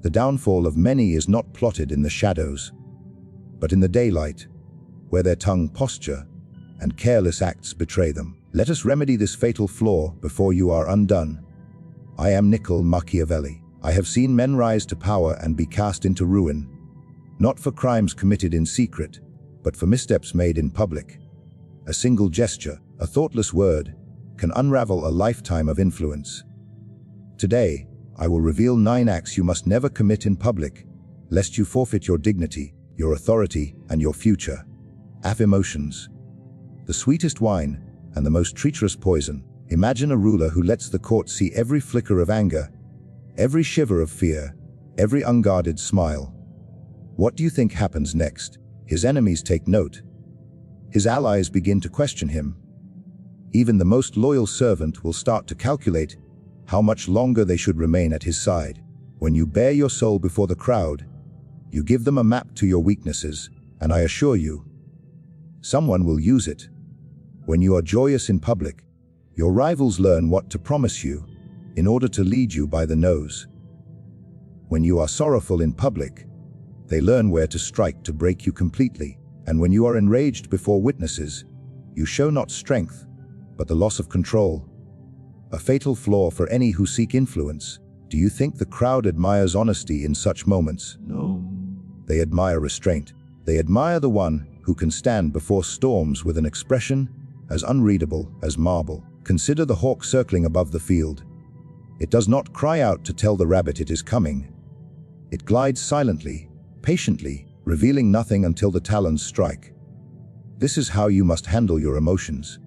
The downfall of many is not plotted in the shadows, but in the daylight, where their tongue posture and careless acts betray them. Let us remedy this fatal flaw before you are undone. I am Niccolò Machiavelli. I have seen men rise to power and be cast into ruin, not for crimes committed in secret, but for missteps made in public. A single gesture, a thoughtless word, can unravel a lifetime of influence. Today, I will reveal 9 acts you must never commit in public, lest you forfeit your dignity, your authority, and your future. Emotions. The sweetest wine and the most treacherous poison. Imagine a ruler who lets the court see every flicker of anger, every shiver of fear, every unguarded smile. What do you think happens next? His enemies take note. His allies begin to question him. Even the most loyal servant will start to calculate how much longer they should remain at his side. When you bare your soul before the crowd, you give them a map to your weaknesses, and I assure you, someone will use it. When you are joyous in public, your rivals learn what to promise you in order to lead you by the nose. When you are sorrowful in public, they learn where to strike to break you completely. And when you are enraged before witnesses, you show not strength, but the loss of control. A fatal flaw for any who seek influence. Do you think the crowd admires honesty in such moments? No. They admire restraint. They admire the one who can stand before storms with an expression as unreadable as marble. Consider the hawk circling above the field. It does not cry out to tell the rabbit it is coming. It glides silently, patiently, revealing nothing until the talons strike. This is how you must handle your emotions.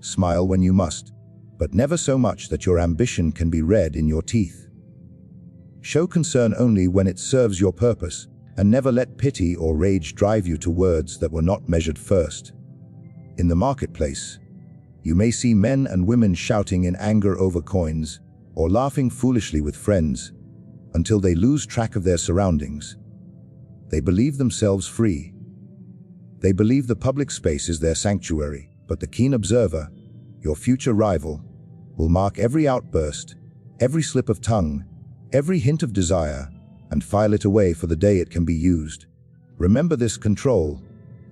Smile when you must, but never so much that your ambition can be read in your teeth. Show concern only when it serves your purpose, and never let pity or rage drive you to words that were not measured first. In the marketplace, you may see men and women shouting in anger over coins, or laughing foolishly with friends, until they lose track of their surroundings. They believe themselves free. They believe the public space is their sanctuary, but the keen observer, your future rival, will mark every outburst, every slip of tongue, every hint of desire, and file it away for the day it can be used. Remember, this control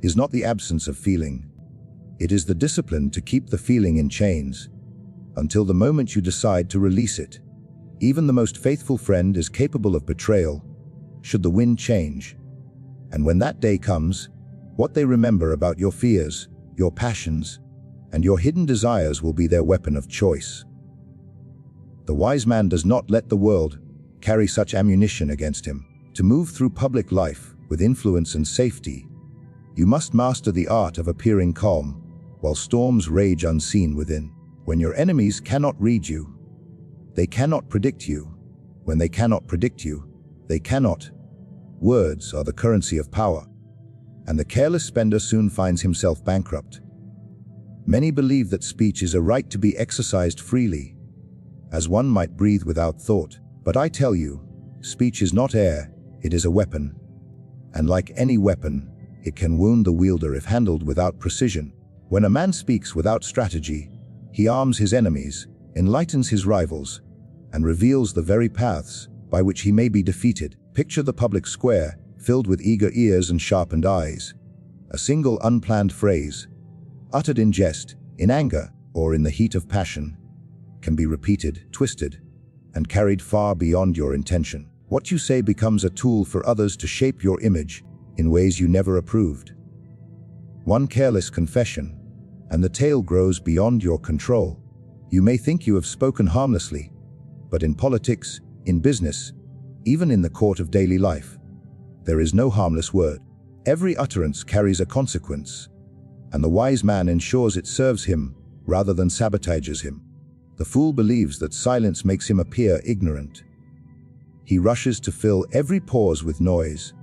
is not the absence of feeling. It is the discipline to keep the feeling in chains until the moment you decide to release it. Even the most faithful friend is capable of betrayal, should the wind change. And when that day comes, what they remember about your fears, your passions, and your hidden desires will be their weapon of choice. The wise man does not let the world carry such ammunition against him. To move through public life with influence and safety, you must master the art of appearing calm while storms rage unseen within. When your enemies cannot read you, they cannot predict you. When they cannot predict you, they cannot. Words are the currency of power, and the careless spender soon finds himself bankrupt. Many believe that speech is a right to be exercised freely, as one might breathe without thought. But I tell you, speech is not air, it is a weapon. And like any weapon, it can wound the wielder if handled without precision. When a man speaks without strategy, he arms his enemies, enlightens his rivals, and reveals the very paths by which he may be defeated. Picture the public square, filled with eager ears and sharpened eyes. A single unplanned phrase, uttered in jest, in anger, or in the heat of passion, can be repeated, twisted, and carried far beyond your intention. What you say becomes a tool for others to shape your image in ways you never approved. One careless confession, and the tale grows beyond your control. You may think you have spoken harmlessly, but in politics, in business, even in the court of daily life, there is no harmless word. Every utterance carries a consequence, and the wise man ensures it serves him rather than sabotages him. The fool believes that silence makes him appear ignorant. He rushes to fill every pause with noise,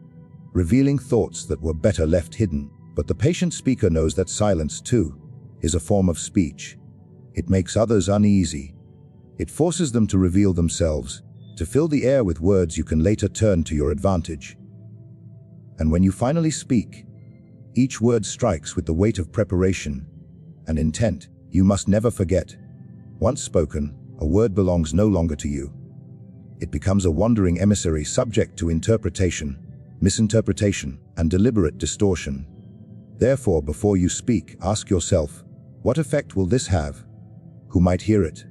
revealing thoughts that were better left hidden. But the patient speaker knows that silence, too, is a form of speech. It makes others uneasy. It forces them to reveal themselves, to fill the air with words you can later turn to your advantage. And when you finally speak, each word strikes with the weight of preparation and intent. You must never forget, once spoken, a word belongs no longer to you. It becomes a wandering emissary subject to interpretation, misinterpretation, and deliberate distortion. Therefore, before you speak, ask yourself, what effect will this have? Who might hear it?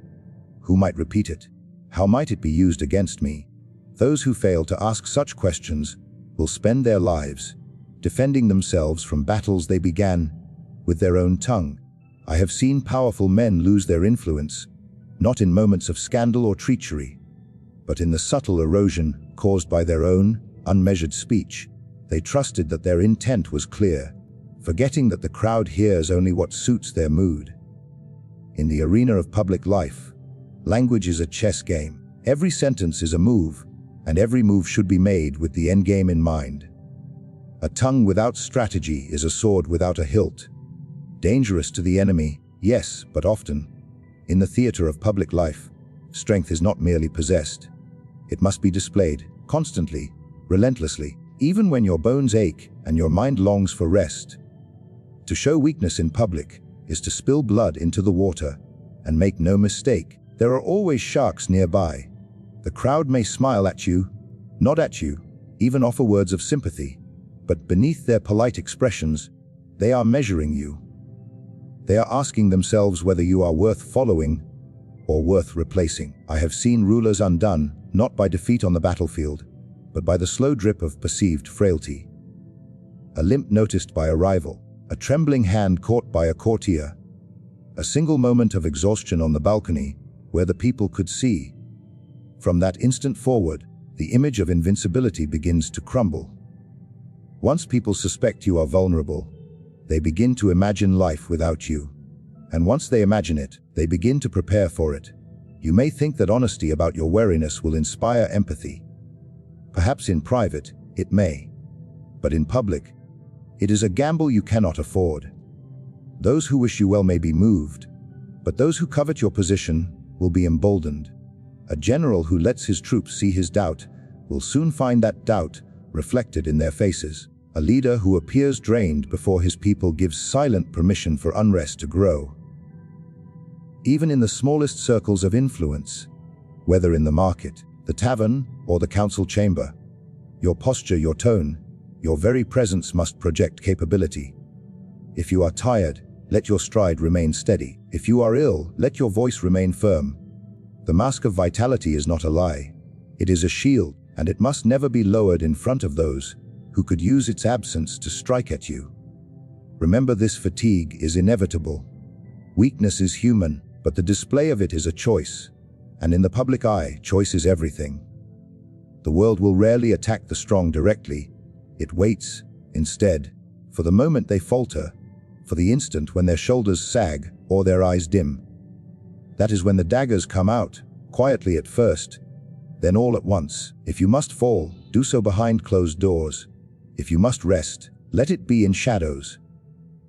Who might repeat it? How might it be used against me? Those who fail to ask such questions will spend their lives defending themselves from battles they began with their own tongue. I have seen powerful men lose their influence, not in moments of scandal or treachery, but in the subtle erosion caused by their own unmeasured speech. They trusted that their intent was clear, forgetting that the crowd hears only what suits their mood. In the arena of public life, language is a chess game. Every sentence is a move, and every move should be made with the endgame in mind. A tongue without strategy is a sword without a hilt. Dangerous to the enemy, yes, but often, in the theater of public life, strength is not merely possessed. It must be displayed, constantly, relentlessly, even when your bones ache and your mind longs for rest. To show weakness in public is to spill blood into the water, and make no mistake, there are always sharks nearby. The crowd may smile at you, nod at you, even offer words of sympathy, but beneath their polite expressions, they are measuring you. They are asking themselves whether you are worth following or worth replacing. I have seen rulers undone, not by defeat on the battlefield, but by the slow drip of perceived frailty. A limp noticed by a rival, a trembling hand caught by a courtier, a single moment of exhaustion on the balcony where the people could see. From that instant forward, the image of invincibility begins to crumble. Once people suspect you are vulnerable, they begin to imagine life without you. And once they imagine it, they begin to prepare for it. You may think that honesty about your wariness will inspire empathy. Perhaps in private, it may. But in public, it is a gamble you cannot afford. Those who wish you well may be moved, but those who covet your position will be emboldened. A general who lets his troops see his doubt will soon find that doubt reflected in their faces. A leader who appears drained before his people gives silent permission for unrest to grow. Even in the smallest circles of influence, whether in the market, the tavern, or the council chamber, your posture, your tone, your very presence must project capability. If you are tired, let your stride remain steady. If you are ill, let your voice remain firm. The mask of vitality is not a lie. It is a shield, and it must never be lowered in front of those who could use its absence to strike at you. Remember, this fatigue is inevitable. Weakness is human, but the display of it is a choice. And in the public eye, choice is everything. The world will rarely attack the strong directly. It waits, instead, for the moment they falter, for the instant when their shoulders sag or their eyes dim. That is when the daggers come out, quietly at first, then all at once. If you must fall, do so behind closed doors. If you must rest, let it be in shadows.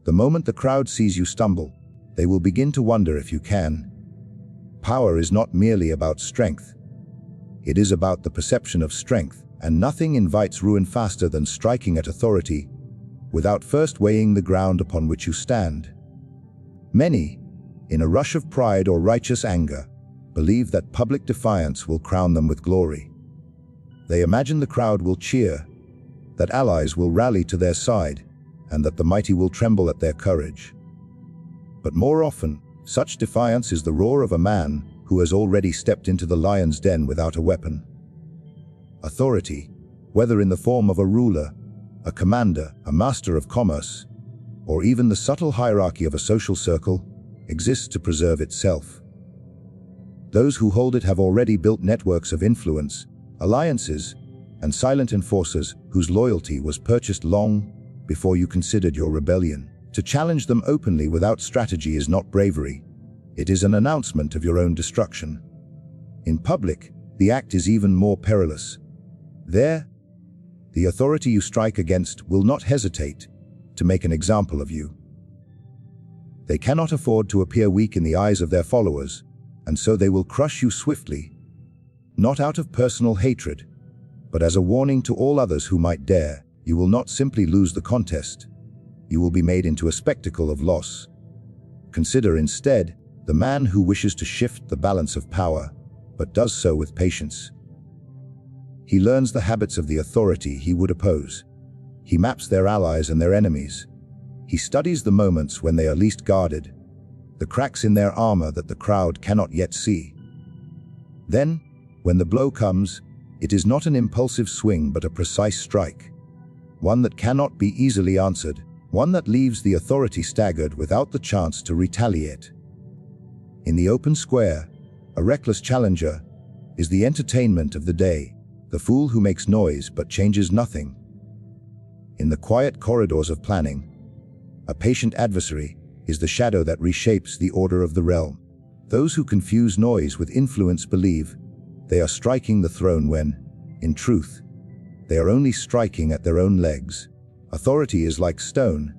The moment the crowd sees you stumble, they will begin to wonder if you can. Power is not merely about strength. It is about the perception of strength, and nothing invites ruin faster than striking at authority without first weighing the ground upon which you stand. Many, in a rush of pride or righteous anger, believe that public defiance will crown them with glory. They imagine the crowd will cheer, that allies will rally to their side, and that the mighty will tremble at their courage. But more often, such defiance is the roar of a man who has already stepped into the lion's den without a weapon. Authority, whether in the form of a ruler, a commander, a master of commerce, or even the subtle hierarchy of a social circle, exists to preserve itself. Those who hold it have already built networks of influence, alliances, and silent enforcers whose loyalty was purchased long before you considered your rebellion. To challenge them openly without strategy is not bravery. It is an announcement of your own destruction. In public, the act is even more perilous. There, the authority you strike against will not hesitate to make an example of you. They cannot afford to appear weak in the eyes of their followers, and so they will crush you swiftly, not out of personal hatred, but as a warning to all others who might dare. You will not simply lose the contest. You will be made into a spectacle of loss. Consider instead the man who wishes to shift the balance of power, but does so with patience. He learns the habits of the authority he would oppose. He maps their allies and their enemies. He studies the moments when they are least guarded, the cracks in their armor that the crowd cannot yet see. Then, when the blow comes, it is not an impulsive swing but a precise strike, one that cannot be easily answered, one that leaves the authority staggered without the chance to retaliate. In the open square, a reckless challenger is the entertainment of the day, the fool who makes noise but changes nothing. In the quiet corridors of planning, a patient adversary is the shadow that reshapes the order of the realm. Those who confuse noise with influence believe they are striking the throne when, in truth, they are only striking at their own legs. Authority is like stone.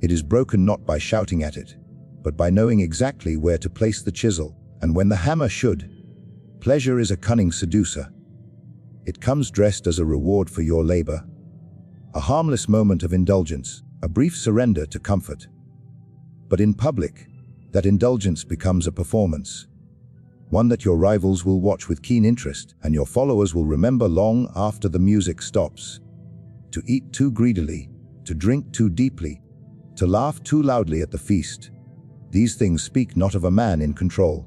It is broken not by shouting at it, but by knowing exactly where to place the chisel, and when the hammer should. Pleasure is a cunning seducer. It comes dressed as a reward for your labor, a harmless moment of indulgence, a brief surrender to comfort. But in public, that indulgence becomes a performance, one that your rivals will watch with keen interest and your followers will remember long after the music stops. To eat too greedily, to drink too deeply, to laugh too loudly at the feast, these things speak not of a man in control,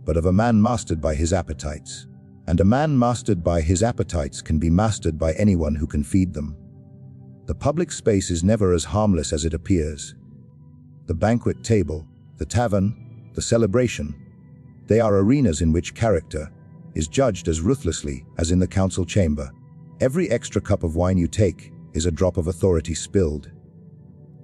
but of a man mastered by his appetites. And a man mastered by his appetites can be mastered by anyone who can feed them. The public space is never as harmless as it appears. The banquet table, the tavern, the celebration, they are arenas in which character is judged as ruthlessly as in the council chamber. Every extra cup of wine you take is a drop of authority spilled.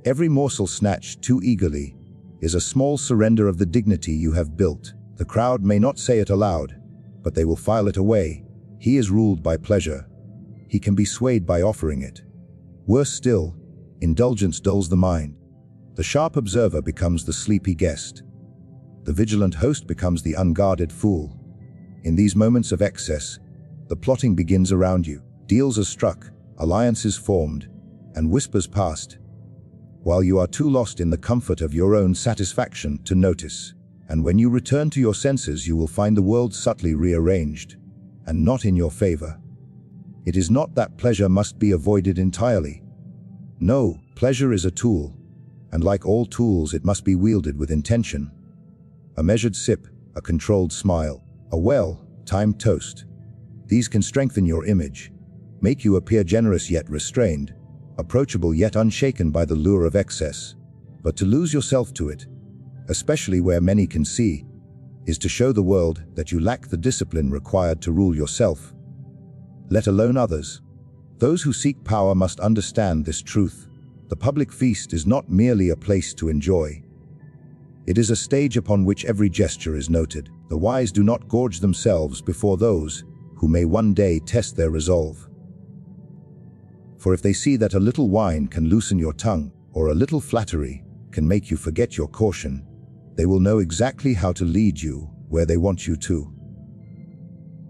Every morsel snatched too eagerly is a small surrender of the dignity you have built. The crowd may not say it aloud, but they will file it away. He is ruled by pleasure. He can be swayed by offering it. Worse still, indulgence dulls the mind. The sharp observer becomes the sleepy guest. The vigilant host becomes the unguarded fool. In these moments of excess, the plotting begins around you. Deals are struck, alliances formed, and whispers passed, while you are too lost in the comfort of your own satisfaction to notice. And when you return to your senses, you will find the world subtly rearranged, and not in your favor. It is not that pleasure must be avoided entirely. No, pleasure is a tool, and like all tools, it must be wielded with intention. A measured sip, a controlled smile, a well-timed toast. These can strengthen your image, make you appear generous yet restrained, approachable yet unshaken by the lure of excess. But to lose yourself to it, especially where many can see, is to show the world that you lack the discipline required to rule yourself, let alone others. Those who seek power must understand this truth. The public feast is not merely a place to enjoy. It is a stage upon which every gesture is noted. The wise do not gorge themselves before those who may one day test their resolve. For if they see that a little wine can loosen your tongue, or a little flattery can make you forget your caution, they will know exactly how to lead you where they want you to.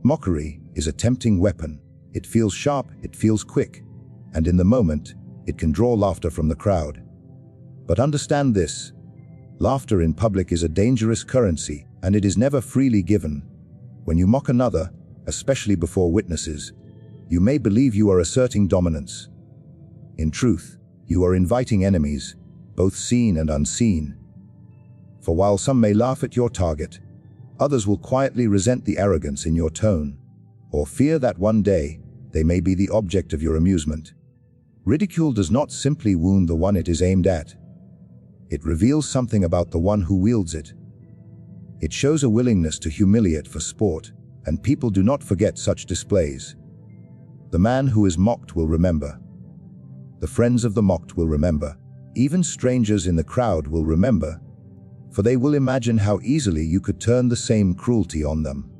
Mockery is a tempting weapon. It feels sharp, it feels quick, and in the moment, it can draw laughter from the crowd. But understand this: laughter in public is a dangerous currency, and it is never freely given. When you mock another, especially before witnesses, you may believe you are asserting dominance. In truth, you are inviting enemies, both seen and unseen. For while some may laugh at your target, others will quietly resent the arrogance in your tone, or fear that one day they may be the object of your amusement. Ridicule does not simply wound the one it is aimed at. It reveals something about the one who wields it. It shows a willingness to humiliate for sport, and people do not forget such displays. The man who is mocked will remember. The friends of the mocked will remember. Even strangers in the crowd will remember, for they will imagine how easily you could turn the same cruelty on them.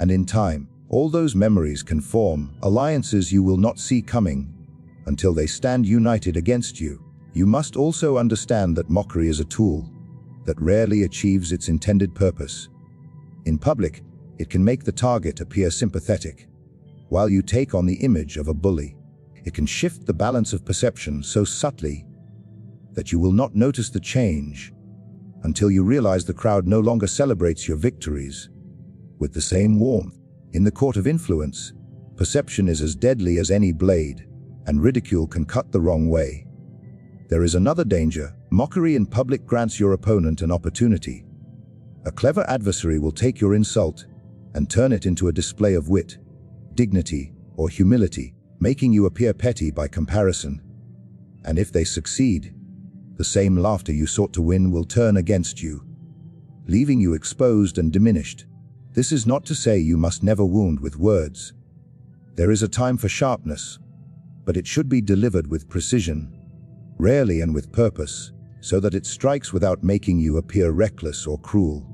And in time, all those memories can form alliances you will not see coming until they stand united against you. You must also understand that mockery is a tool that rarely achieves its intended purpose. In public, it can make the target appear sympathetic, while you take on the image of a bully. It can shift the balance of perception so subtly that you will not notice the change until you realize the crowd no longer celebrates your victories with the same warmth. In the court of influence, Perception is as deadly as any blade, and ridicule can cut the wrong way. There is another danger. Mockery in public grants your opponent an opportunity. A clever adversary will take your insult and turn it into a display of wit, dignity, or humility, making you appear petty by comparison. And if they succeed, the same laughter you sought to win will turn against you, leaving you exposed and diminished. This is not to say you must never wound with words. There is a time for sharpness, but it should be delivered with precision, rarely and with purpose, so that it strikes without making you appear reckless or cruel.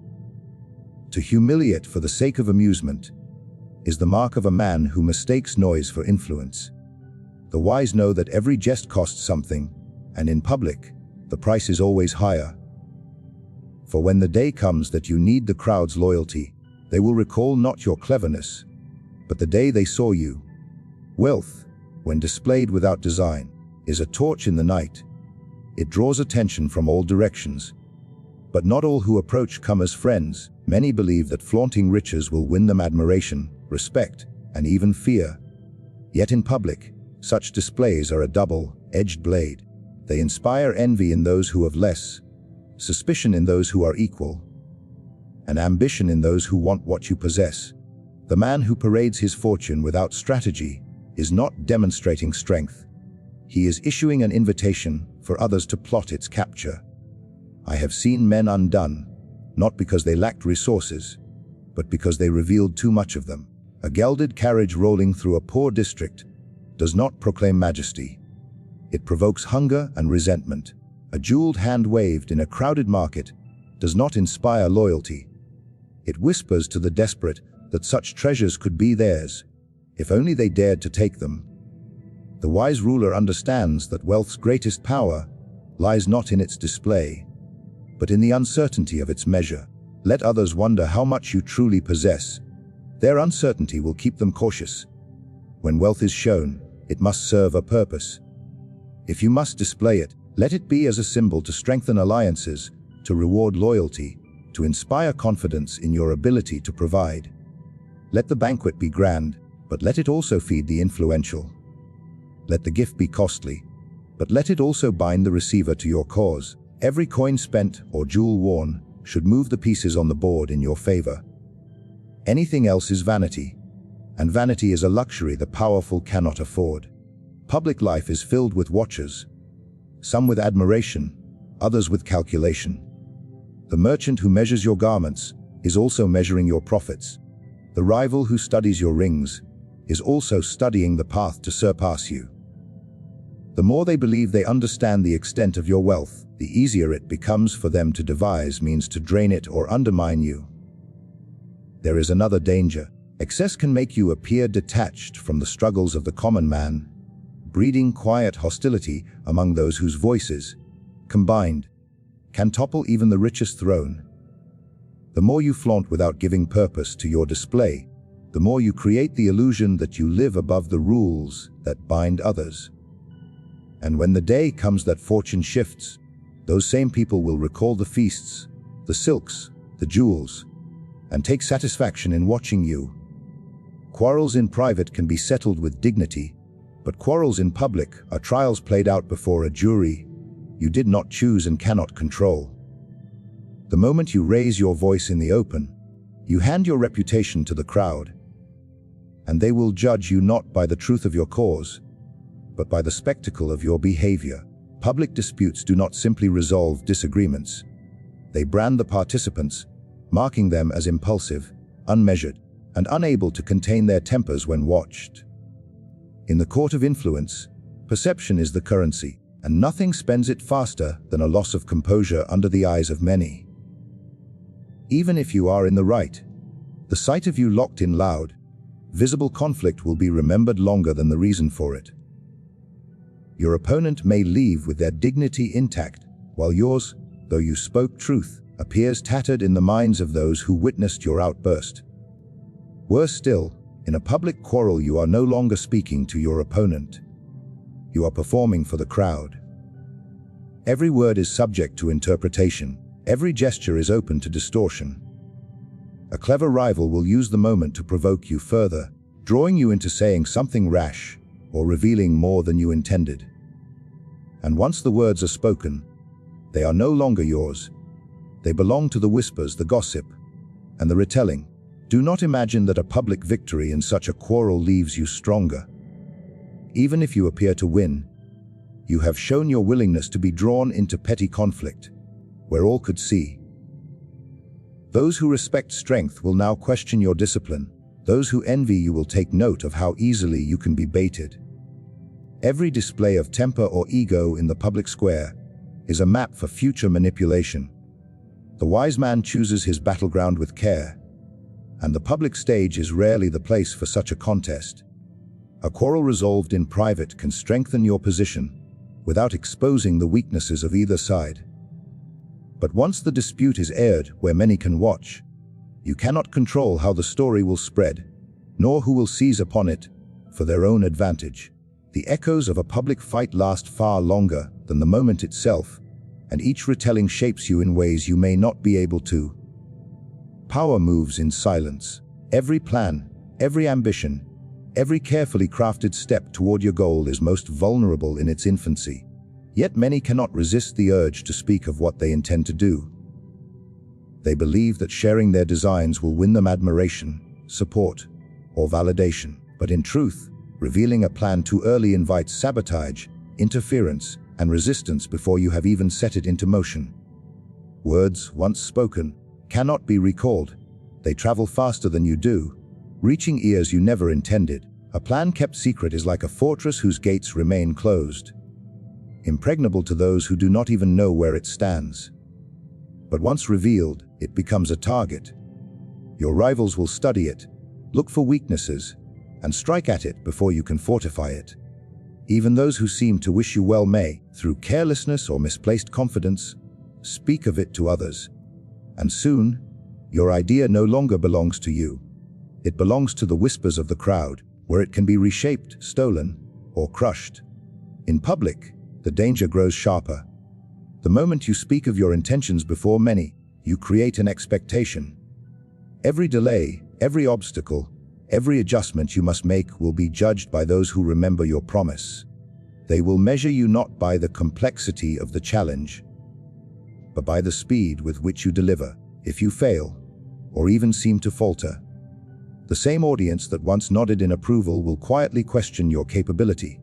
To humiliate for the sake of amusement is the mark of a man who mistakes noise for influence. The wise know that every jest costs something, and in public, the price is always higher. For when the day comes that you need the crowd's loyalty, they will recall not your cleverness, but the day they saw you. Wealth, when displayed without design, is a torch in the night. It draws attention from all directions. But not all who approach come as friends. Many believe that flaunting riches will win them admiration, respect, and even fear. Yet in public, such displays are a double-edged blade. They inspire envy in those who have less, suspicion in those who are equal, and ambition in those who want what you possess. The man who parades his fortune without strategy is not demonstrating strength. He is issuing an invitation for others to plot its capture. I have seen men undone, not because they lacked resources, but because they revealed too much of them. A gelded carriage rolling through a poor district does not proclaim majesty. It provokes hunger and resentment. A jeweled hand waved in a crowded market does not inspire loyalty. It whispers to the desperate that such treasures could be theirs, if only they dared to take them. The wise ruler understands that wealth's greatest power lies not in its display, but in the uncertainty of its measure. Let others wonder how much you truly possess. Their uncertainty will keep them cautious. When wealth is shown, it must serve a purpose. If you must display it, let it be as a symbol to strengthen alliances, to reward loyalty, to inspire confidence in your ability to provide. Let the banquet be grand, but let it also feed the influential. Let the gift be costly, but let it also bind the receiver to your cause. Every coin spent or jewel worn should move the pieces on the board in your favor. Anything else is vanity, and vanity is a luxury the powerful cannot afford. Public life is filled with watchers, some with admiration, others with calculation. The merchant who measures your garments is also measuring your profits. The rival who studies your rings is also studying the path to surpass you. The more they believe they understand the extent of your wealth, the easier it becomes for them to devise means to drain it or undermine you. There is another danger. Excess can make you appear detached from the struggles of the common man, breeding quiet hostility among those whose voices, combined, can topple even the richest throne. The more you flaunt without giving purpose to your display, the more you create the illusion that you live above the rules that bind others. And when the day comes that fortune shifts, those same people will recall the feasts, the silks, the jewels, and take satisfaction in watching you. Quarrels in private can be settled with dignity, but quarrels in public are trials played out before a jury you did not choose and cannot control. The moment you raise your voice in the open, you hand your reputation to the crowd, and they will judge you not by the truth of your cause, but by the spectacle of your behavior. Public disputes do not simply resolve disagreements. They brand the participants, marking them as impulsive, unmeasured, and unable to contain their tempers when watched. In the court of influence, perception is the currency, and nothing spends it faster than a loss of composure under the eyes of many. Even if you are in the right, the sight of you locked in loud, visible conflict will be remembered longer than the reason for it. Your opponent may leave with their dignity intact, while yours, though you spoke truth, appears tattered in the minds of those who witnessed your outburst. Worse still, in a public quarrel you are no longer speaking to your opponent. You are performing for the crowd. Every word is subject to interpretation. Every gesture is open to distortion. A clever rival will use the moment to provoke you further, drawing you into saying something rash or revealing more than you intended. And once the words are spoken, they are no longer yours. They belong to the whispers, the gossip, and the retelling. Do not imagine that a public victory in such a quarrel leaves you stronger. Even if you appear to win, you have shown your willingness to be drawn into petty conflict, where all could see. Those who respect strength will now question your discipline. Those who envy you will take note of how easily you can be baited. Every display of temper or ego in the public square is a map for future manipulation. The wise man chooses his battleground with care, and the public stage is rarely the place for such a contest. A quarrel resolved in private can strengthen your position without exposing the weaknesses of either side. But once the dispute is aired where many can watch, you cannot control how the story will spread, nor who will seize upon it for their own advantage. The echoes of a public fight last far longer than the moment itself, and each retelling shapes you in ways you may not be able to. Power moves in silence. Every plan, every ambition, every carefully crafted step toward your goal is most vulnerable in its infancy. Yet many cannot resist the urge to speak of what they intend to do. They believe that sharing their designs will win them admiration, support, or validation. But in truth, revealing a plan too early invites sabotage, interference, and resistance before you have even set it into motion. Words, once spoken, cannot be recalled. They travel faster than you do, reaching ears you never intended. A plan kept secret is like a fortress whose gates remain closed, impregnable to those who do not even know where it stands. But once revealed, it becomes a target. Your rivals will study it, look for weaknesses, and strike at it before you can fortify it. Even those who seem to wish you well may, through carelessness or misplaced confidence, speak of it to others. And soon, your idea no longer belongs to you. It belongs to the whispers of the crowd, where it can be reshaped, stolen, or crushed. In public, the danger grows sharper. The moment you speak of your intentions before many, you create an expectation. Every delay, every obstacle, every adjustment you must make will be judged by those who remember your promise. They will measure you not by the complexity of the challenge, but by the speed with which you deliver. If you fail, or even seem to falter, the same audience that once nodded in approval will quietly question your capability.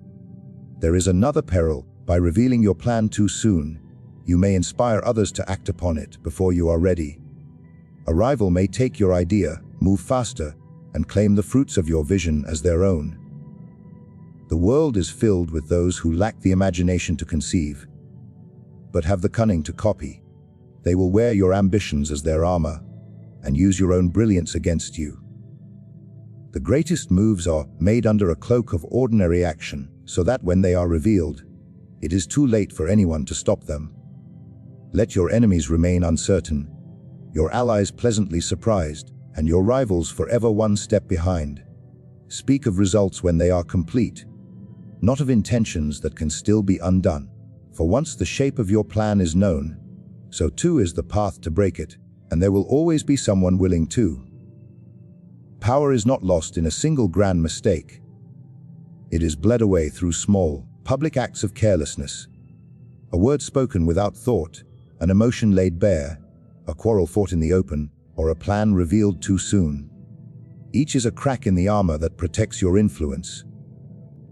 There is another peril. By revealing your plan too soon, you may inspire others to act upon it before you are ready. A rival may take your idea, move faster, and claim the fruits of your vision as their own. The world is filled with those who lack the imagination to conceive, but have the cunning to copy. They will wear your ambitions as their armor and use your own brilliance against you. The greatest moves are made under a cloak of ordinary action, so that when they are revealed, it is too late for anyone to stop them. Let your enemies remain uncertain, your allies pleasantly surprised, and your rivals forever one step behind. Speak of results when they are complete, not of intentions that can still be undone. For once the shape of your plan is known, so too is the path to break it, and there will always be someone willing to. Power is not lost in a single grand mistake. It is bled away through small, public acts of carelessness. A word spoken without thought, an emotion laid bare, a quarrel fought in the open, or a plan revealed too soon. Each is a crack in the armor that protects your influence.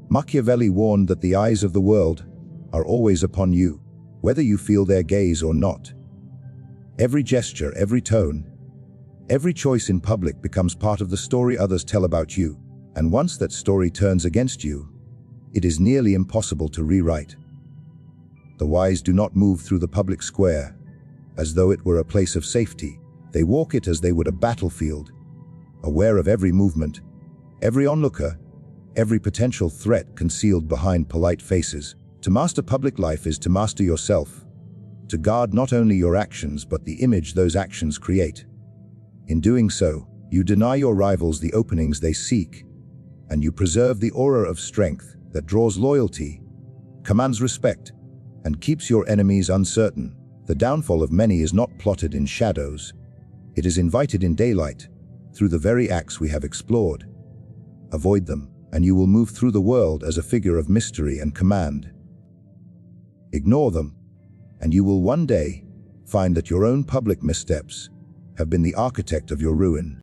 Machiavelli warned that the eyes of the world are always upon you, whether you feel their gaze or not. Every gesture, every tone, every choice in public becomes part of the story others tell about you, and once that story turns against you, it is nearly impossible to rewrite. The wise do not move through the public square as though it were a place of safety. They walk it as they would a battlefield, aware of every movement, every onlooker, every potential threat concealed behind polite faces. To master public life is to master yourself, to guard not only your actions but the image those actions create. In doing so, you deny your rivals the openings they seek, and you preserve the aura of strength that draws loyalty, commands respect, and keeps your enemies uncertain. The downfall of many is not plotted in shadows. It is invited in daylight, through the very acts we have explored. avoid them, and you will move through the world as a figure of mystery and command. Ignore them, and you will one day find that your own public missteps have been the architect of your ruin.